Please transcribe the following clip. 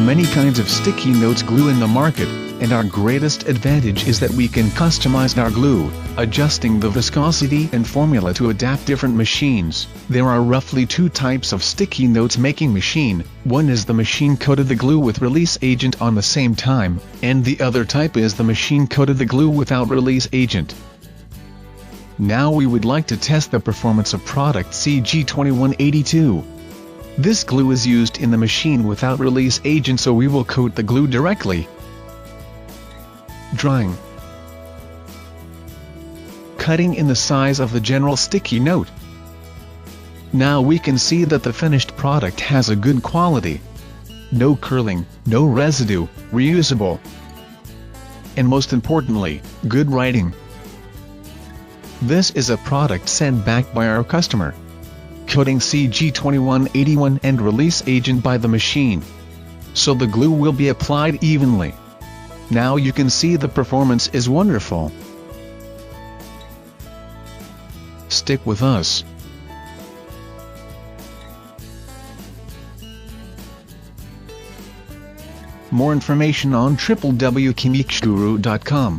many kinds of sticky notes glue in the market, and our greatest advantage is that we can customize our glue, adjusting the viscosity and formula to adapt different machines. There are roughly 2 types of sticky notes making machine. One is the machine coated the glue with release agent on the same time, and the other type is the machine coated the glue without release agent. Now we would like to test the performance of product CG-12182. This glue is used in the machine without release agent, so we will coat the glue directly. Drying. Cutting in the size of the general sticky note. Now we can see that the finished product has a good quality. No curling, no residue, reusable. And most importantly, good writing. This is a product sent back by our customer. Coating CG-12181 and release agent by the machine. So the glue will be applied evenly. Now you can see the performance is wonderful. Stick with us. More information on www.chemixguru.com.